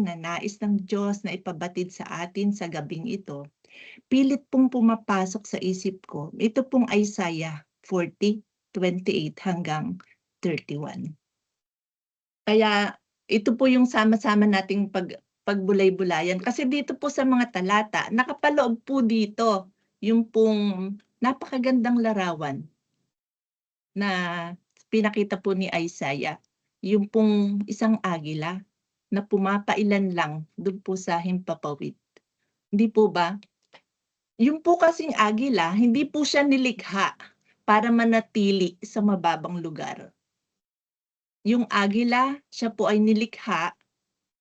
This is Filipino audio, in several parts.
na nais ng Diyos na ipabatid sa atin sa gabing ito, pilit pong pumapasok sa isip ko, ito pong Isaiah 40:28 hanggang 31. Kaya ito po yung sama-sama nating pagbulay-bulayan kasi dito po sa mga talata nakapaloob po dito yung pong napakagandang larawan na pinakita po ni Isaiah, yung pong isang agila na pumapailan lang dun po sa himpapawid. Hindi po ba? Yung po kasing agila, hindi po siya nilikha para manatili sa mababang lugar. Yung agila, siya po ay nilikha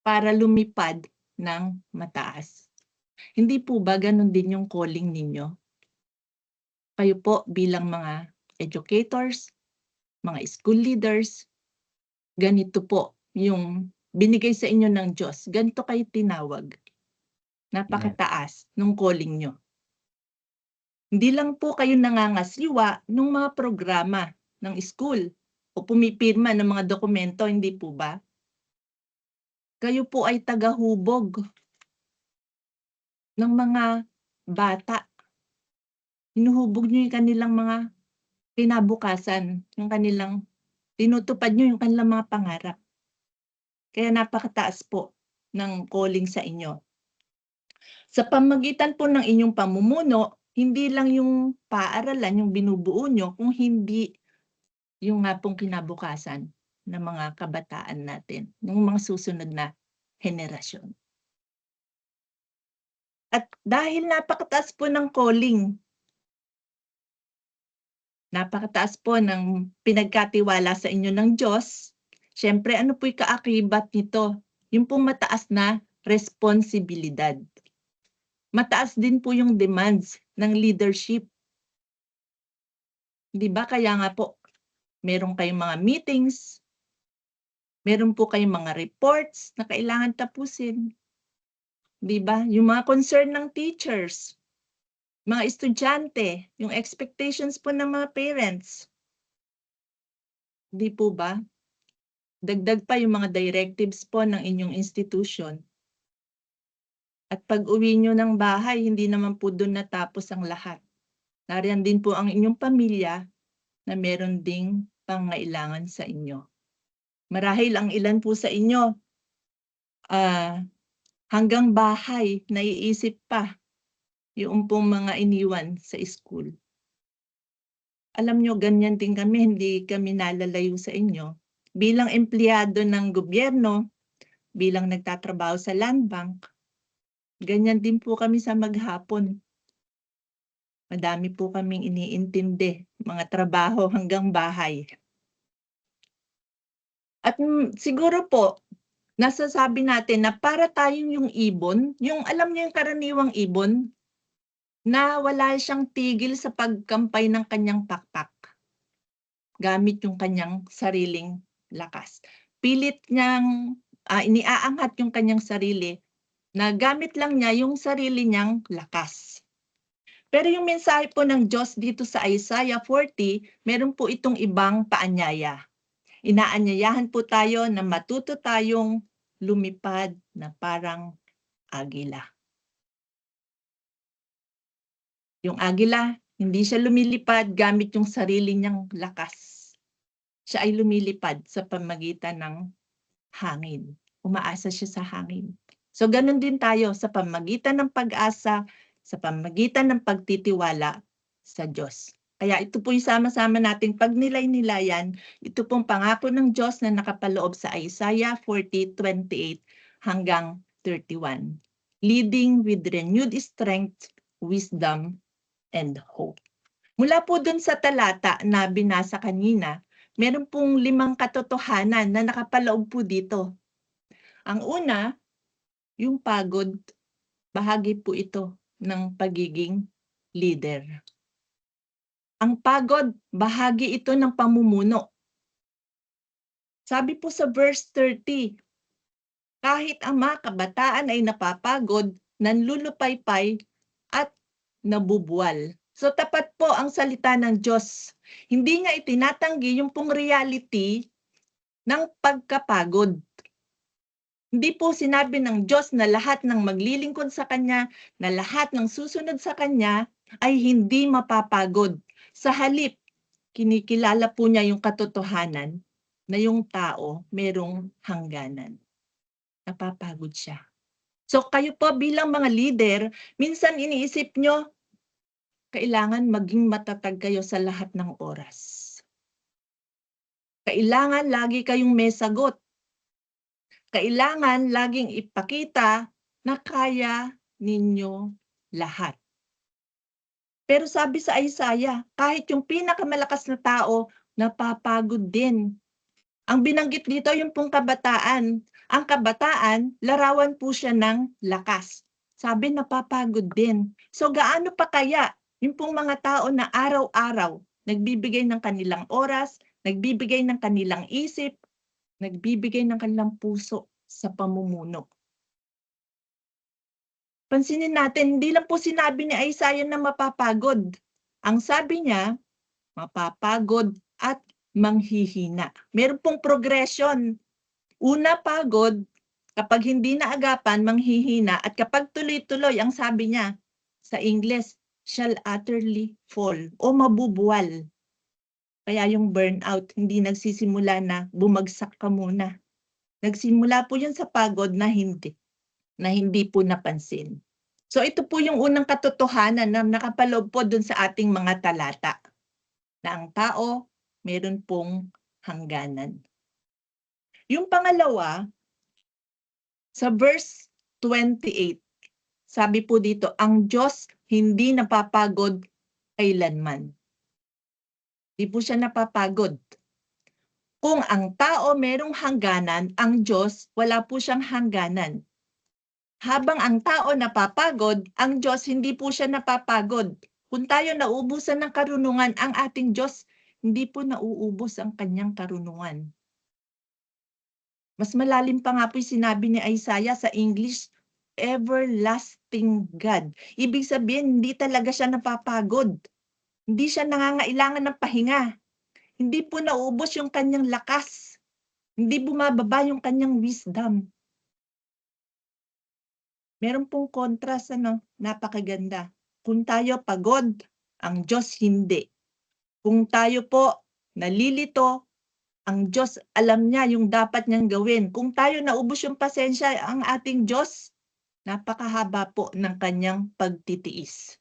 para lumipad ng mataas. Hindi po ba ganun din yung calling ninyo? Kayo po bilang mga educators, mga school leaders, ganito po yung binigay sa inyo ng Diyos, ganito kayo tinawag. Napakataas nung calling nyo. Hindi lang po kayo nangangasiwa nung mga programa ng school o pumipirma ng mga dokumento, hindi po ba? Kayo po ay tagahubog ng mga bata. Hinuhubog niyo yung kanilang mga kinabukasan, yung kanilang tinutupad niyo yung kanilang mga pangarap. Kaya napakataas po ng calling sa inyo. Sa pamamagitan po ng inyong pamumuno, hindi lang yung paaralan yung binubuo niyo, kung hindi yung nga pong kinabukasan ng mga kabataan natin, ng mga susunod na henerasyon. At dahil napakataas po ng calling, napakataas po ng pinagkatiwala sa inyo ng Diyos, siyempre ano po'y kaakibat nito? Yung pong mataas na responsibilidad. Mataas din po yung demands ng leadership. 'Di ba kaya nga po, meron kayong mga meetings, meron po kayong mga reports na kailangan tapusin. 'Di ba? Yung mga concern ng teachers, mga estudyante, yung expectations po ng mga parents. 'Di po ba? Dagdag pa yung mga directives po ng inyong institution. At pag-uwi niyo ng bahay, hindi naman po dun natapos ang lahat. Nariyan din po ang inyong pamilya na meron ding pangangailangan sa inyo. Marahil ang ilan po sa inyo, hanggang bahay naiisip pa yung pong mga iniwan sa school. Alam niyo ganyan din kami, hindi kami nalalayo sa inyo. Bilang empleyado ng gobyerno, bilang nagtatrabaho sa Land Bank, ganyan din po kami sa maghapon. Madami po kaming iniintindi, mga trabaho hanggang bahay. At siguro po, nasasabi natin na para tayong yung ibon, yung alam niyo yung karaniwang ibon, na wala siyang tigil sa pagkampay ng kanyang pakpak, gamit yung kanyang sariling lakas. Pilit niyang iniaangat yung kanyang sarili na gamit lang niya yung sarili niyang lakas. Pero yung mensahe po ng Diyos dito sa Isaiah 40, meron po itong ibang paanyaya. Inaanyayahan po tayo na matuto tayong lumipad na parang agila. Yung agila, hindi siya lumilipad gamit yung sarili niyang lakas. Siya ay lumilipad sa pamamagitan ng hangin. Umaasa siya sa hangin. So ganun din tayo sa pamamagitan ng pag-asa, sa pamamagitan ng pagtitiwala sa Diyos. Kaya ito po yung sama-sama nating pagnilay-nilayan, ito pong pangako ng Diyos na nakapaloob sa Isaiah 40:28 hanggang 31. Leading with renewed strength, wisdom, and hope. Mula po dun sa talata na binasa kanina, meron pong 5 katotohanan na nakapaloob po dito. Ang una, yung pagod, bahagi po ito ng pagiging leader. Ang pagod, bahagi ito ng pamumuno. Sabi po sa verse 30, kahit ang mga kabataan ay napapagod, nanlulupaypay at nabubuwal. So tapat po ang salita ng Diyos. Hindi niya itinatanggi yung pong reality ng pagkapagod. Hindi po sinabi ng Diyos na lahat ng maglilingkod sa Kanya, na lahat ng susunod sa Kanya ay hindi mapapagod. Sa halip, kinikilala po niya yung katotohanan na yung tao merong hangganan. Napapagod siya. So kayo po bilang mga leader, minsan iniisip nyo, kailangan maging matatag kayo sa lahat ng oras. Kailangan lagi kayong may sagot. Kailangan laging ipakita na kaya ninyo lahat. Pero sabi sa Isaiah, kahit yung pinakamalakas na tao, napapagod din. Ang binanggit dito yung pong kabataan. Ang kabataan, larawan po siya ng lakas. Sabi napapagod din. So gaano pa kaya yung pong mga tao na araw-araw nagbibigay ng kanilang oras, nagbibigay ng kanilang isip, nagbibigay ng kanilang puso sa pamumuno. Pansinin natin, hindi lang po sinabi ni Isaiah na mapapagod. Ang sabi niya, mapapagod at manghihina. Meron pong progression. Una, pagod. Kapag hindi naagapan, manghihina. At kapag tuloy-tuloy, ang sabi niya sa English, shall utterly fall o mabubuwal. Kaya yung burnout, hindi nagsisimula na bumagsak ka muna. Nagsimula po yun sa pagod na hindi po napansin. So ito po yung unang katotohanan na nakapaloob po dun sa ating mga talata. Na ang tao, meron pong hangganan. Yung pangalawa, sa verse 28, sabi po dito, ang Diyos hindi napapagod kailanman. Hindi po siya napapagod. Kung ang tao merong hangganan, ang Diyos wala po siyang hangganan. Habang ang tao napapagod, ang Diyos hindi po siya napapagod. Kung tayo nauubusan ng karunungan, ang ating Diyos hindi po nauubos ang kanyang karunungan. Mas malalim pa nga po yung sinabi ni Isaiah sa English, everlasting God. Ibig sabihin, hindi talaga siya napapagod. Hindi siya nangangailangan ng pahinga. Hindi po nauubos yung kanyang lakas. Hindi bumababa yung kanyang wisdom. Meron pong contrast, napakaganda. Kung tayo pagod, ang Diyos hindi. Kung tayo po nalilito, ang Diyos alam niya yung dapat niyang gawin. Kung tayo naubos yung pasensya, ang ating Diyos, napakahaba po ng kanyang pagtitiis.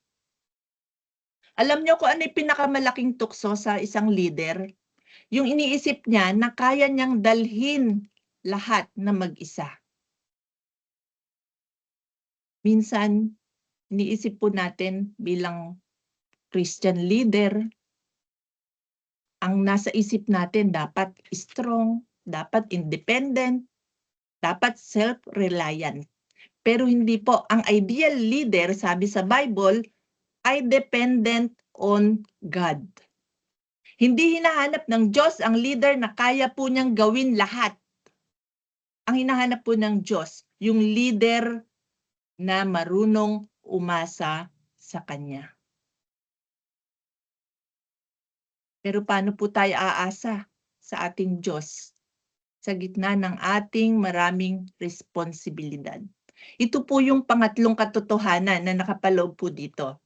Alam niyo kung ano yung pinakamalaking tukso sa isang leader? Yung iniisip niya na kaya niyang dalhin lahat na mag-isa. Minsan, iniisip po natin bilang Christian leader, ang nasa isip natin dapat strong, dapat independent, dapat self-reliant. Pero hindi po. Ang ideal leader, sabi sa Bible, ay dependent on God. Hindi hinahanap ng Diyos ang leader na kaya po niyang gawin lahat. Ang hinahanap po ng Diyos, yung leader na marunong umasa sa Kanya. Pero paano po tayo aasa sa ating Diyos sa gitna ng ating maraming responsibilidad? Ito po yung pangatlong katotohanan na nakapaloob po dito.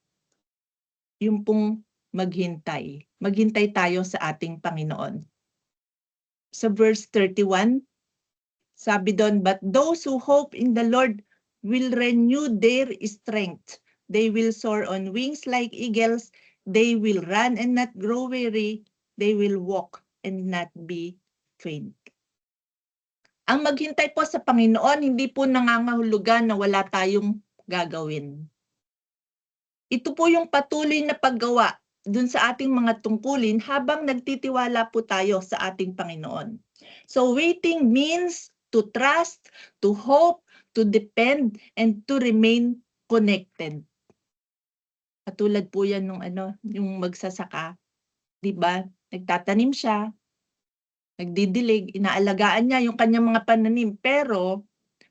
Yung pong maghintay. Maghintay tayo sa ating Panginoon. Sa verse 31, sabi doon, but those who hope in the Lord will renew their strength. They will soar on wings like eagles. They will run and not grow weary. They will walk and not be faint. Ang maghintay po sa Panginoon, hindi po nangangahulugan na wala tayong gagawin. Ito po yung patuloy na paggawa dun sa ating mga tungkulin habang nagtitiwala po tayo sa ating Panginoon. So waiting means to trust, to hope, to depend, and to remain connected. Katulad po yan nung yung magsasaka, 'di ba? Nagtatanim siya, nagdidilig, inaalagaan niya yung kanyang mga pananim, pero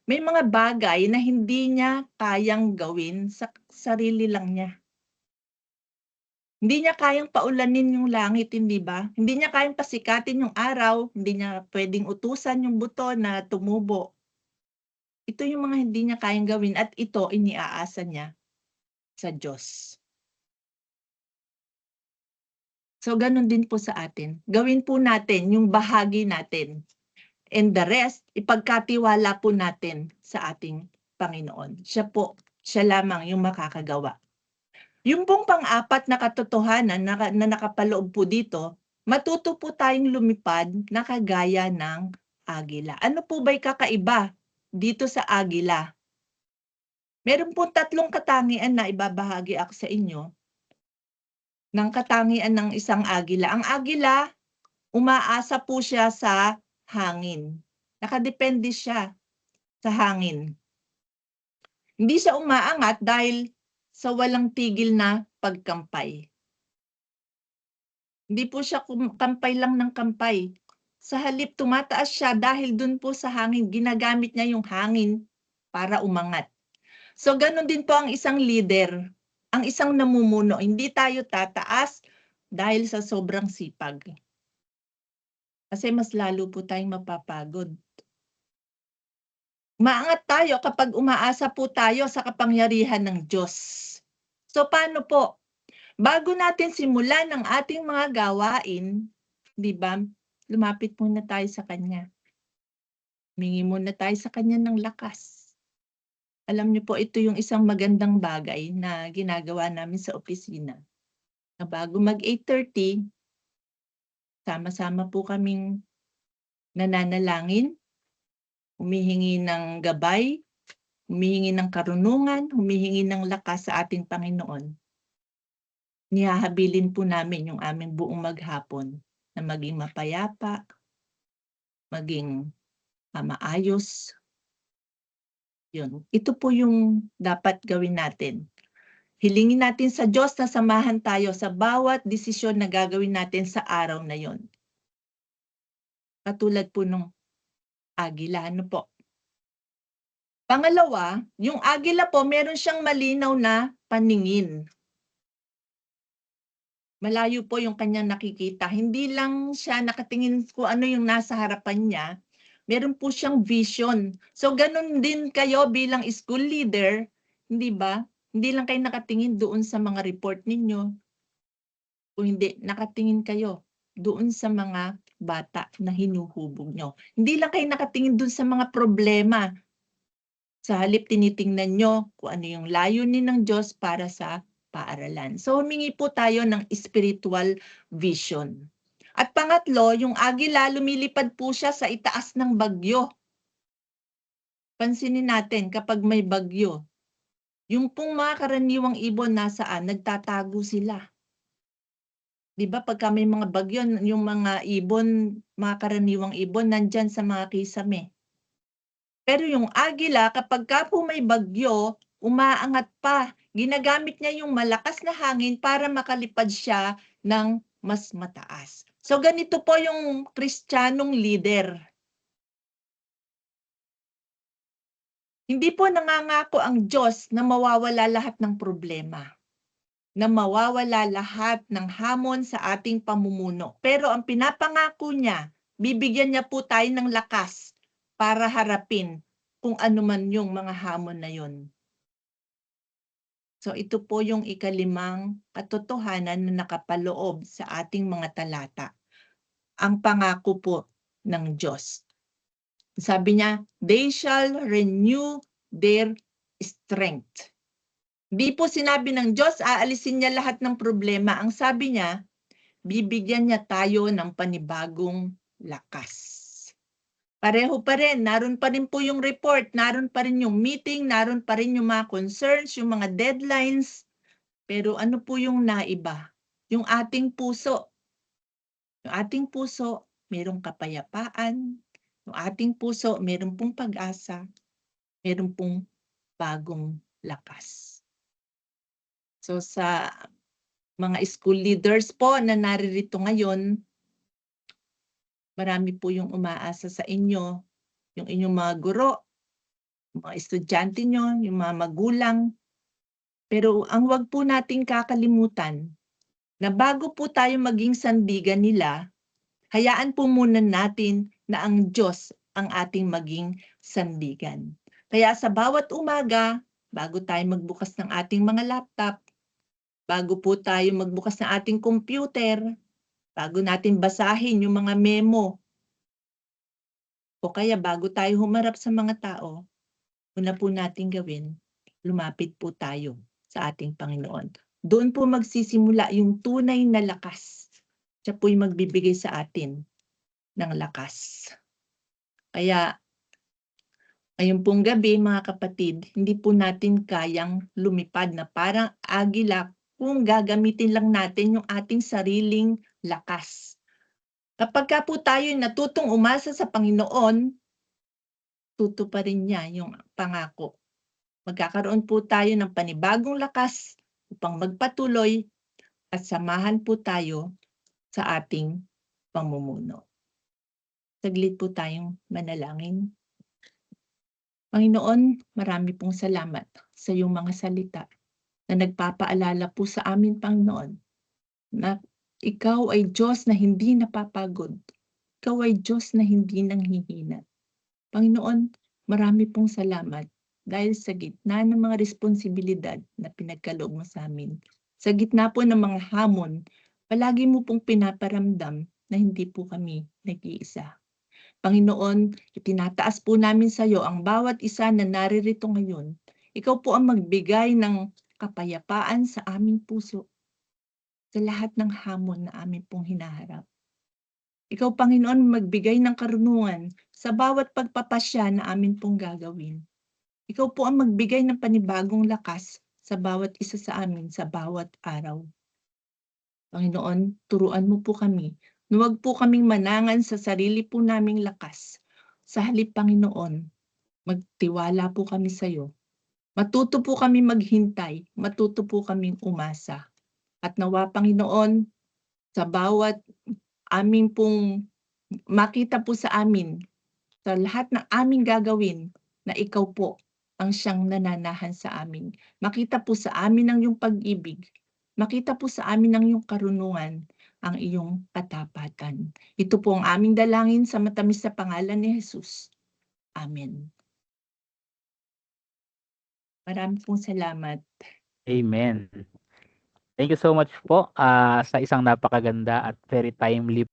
may mga bagay na hindi niya kayang gawin sa sarili lang niya. Hindi niya kayang paulanin yung langit, hindi ba? Hindi niya kayang pasikatin yung araw, hindi niya pwedeng utusan yung buto na tumubo. Ito yung mga hindi niya kayang gawin at ito iniaasa niya sa Diyos. So ganun din po sa atin. Gawin po natin yung bahagi natin. And the rest, ipagkatiwala po natin sa ating Panginoon. Siya lamang yung makakagawa. Yung pong pang-apat na katotohanan na nakapaloob po dito, matuto po tayong lumipad na kagaya ng agila. Ano po ba'y kakaiba dito sa agila? Meron po 3 katangian na ibabahagi ako sa inyo ng katangian ng isang agila. Ang agila, umaasa po siya sa hangin. Nakadepende siya sa hangin. Hindi siya umaangat dahil sa walang tigil na pagkampay. Hindi po siya kampay lang ng kampay. Sa halip tumataas siya dahil dun po sa hangin, ginagamit niya yung hangin para umangat. So ganun din po ang isang leader, ang isang namumuno. Hindi tayo tataas dahil sa sobrang sipag. Kasi mas lalo po tayong mapapagod. Maangat tayo kapag umaasa po tayo sa kapangyarihan ng Diyos. So paano po? Bago natin simulan ang ating mga gawain, 'di ba? Lumapit muna tayo sa Kanya. Humingi muna tayo sa Kanya ng lakas. Alam niyo po, ito yung isang magandang bagay na ginagawa namin sa opisina. Na bago mag 8:30, sama-sama po kaming nananalangin, humihingi ng gabay, humihingi ng karunungan, humihingi ng lakas sa ating Panginoon. Nihahabilin po namin yung aming buong maghapon na maging mapayapa, maging maayos. Yun. Ito po yung dapat gawin natin. Hilingin natin sa Diyos na samahan tayo sa bawat desisyon na gagawin natin sa araw na yon. Katulad po nung agila, ano po. Pangalawa, yung agila po, meron siyang malinaw na paningin. Malayo po yung kanyang nakikita. Hindi lang siya nakatingin kung ano yung nasa harapan niya. Meron po siyang vision. So ganun din kayo bilang school leader, hindi ba? Hindi lang kayo nakatingin doon sa mga report ninyo. Kung hindi, nakatingin kayo doon sa mga bata na hinuhubog nyo. Hindi lang kayo nakatingin doon sa mga problema. Sa halip tinitingnan nyo kung ano yung layunin ng Diyos para sa paaralan. So humingi po tayo ng spiritual vision. At pangatlo, yung agila, lumilipad po siya sa itaas ng bagyo. Pansinin natin kapag may bagyo, yung pong mga karaniwang ibon nasaan, nagtatago sila. Di ba pagka may mga bagyo, yung mga ibon, mga karaniwang ibon, nandyan sa mga kisame. Pero yung agila, kapag ka po may bagyo, umaangat pa. Ginagamit niya yung malakas na hangin para makalipad siya ng mas mataas. So ganito po yung Kristiyanong leader. Hindi po nangangako ang Diyos na mawawala lahat ng problema, na mawawala lahat ng hamon sa ating pamumuno. Pero ang pinapangako niya, bibigyan niya po tayo ng lakas para harapin kung ano man yung mga hamon na yun. So ito po yung ikalimang katotohanan na nakapaloob sa ating mga talata. Ang pangako po ng Diyos. Sabi niya, they shall renew their strength. Di po sinabi ng Diyos, aalisin niya lahat ng problema. Ang sabi niya, bibigyan niya tayo ng panibagong lakas. Pareho pa rin, naroon pa rin po yung report, naroon pa rin yung meeting, naroon pa rin yung mga concerns, yung mga deadlines. Pero ano po yung naiba? Yung ating puso. Yung ating puso, mayroong kapayapaan. Yung ating puso, mayroon pong pag-asa. Mayroon pong bagong lakas. So sa mga school leaders po na naririto ngayon, marami po yung umaasa sa inyo, yung inyong mga guro, mga estudyante nyo, yung mga magulang. Pero ang wag po nating kakalimutan na bago po tayo maging sandigan nila, hayaan po muna natin na ang Diyos ang ating maging sandigan. Kaya sa bawat umaga, bago tayo magbukas ng ating mga laptop, bago po tayo magbukas ng ating computer, bago natin basahin yung mga memo, o kaya bago tayo humarap sa mga tao, una po nating gawin, lumapit po tayo sa ating Panginoon. Doon po magsisimula yung tunay na lakas. Siya po'y magbibigay sa atin ng lakas. Kaya, ngayong pong gabi, mga kapatid, hindi po natin kayang lumipad na parang agila kung gagamitin lang natin yung ating sariling lakas. Kapag ka po tayo natutong umasa sa Panginoon, tutuparin niya yung pangako. Magkakaroon po tayo ng panibagong lakas upang magpatuloy at samahan po tayo sa ating pamumuno. Saglit po tayong manalangin. Panginoon, marami pong salamat sa iyong mga salita na nagpapaalala po sa amin, Panginoon, na ikaw ay Diyos na hindi napapagod. Ikaw ay Diyos na hindi nanghihina. Panginoon, marami pong salamat dahil sa gitna ng mga responsibilidad na pinagkaloob mo sa amin. Sa gitna po ng mga hamon, palagi mo pong pinaparamdam na hindi po kami nag-iisa. Panginoon, itinataas po namin sa iyo ang bawat isa na naririto ngayon. Ikaw po ang magbigay ng kapayapaan sa aming puso sa lahat ng hamon na amin pong hinaharap. Ikaw, Panginoon, magbigay ng karunungan sa bawat pagpapasya na amin pong gagawin. Ikaw po ang magbigay ng panibagong lakas sa bawat isa sa amin sa bawat araw. Panginoon, turuan mo po kami na huwag po kaming manangan sa sarili po naming lakas. Sa halip, Panginoon, magtiwala po kami sa iyo. Matuto po kami maghintay, matuto po kaming umasa. At nawa, Panginoon, sa bawat aming pong makita po sa amin, sa lahat ng aming gagawin, na ikaw po ang siyang nananahan sa amin. Makita po sa amin ang iyong pag-ibig. Makita po sa amin ang iyong karunungan, ang iyong katapatan. Ito po ang aming dalangin sa matamis na pangalan ni Jesus. Amen. Maraming pong salamat. Amen. Thank you so much po sa isang napakaganda at very timely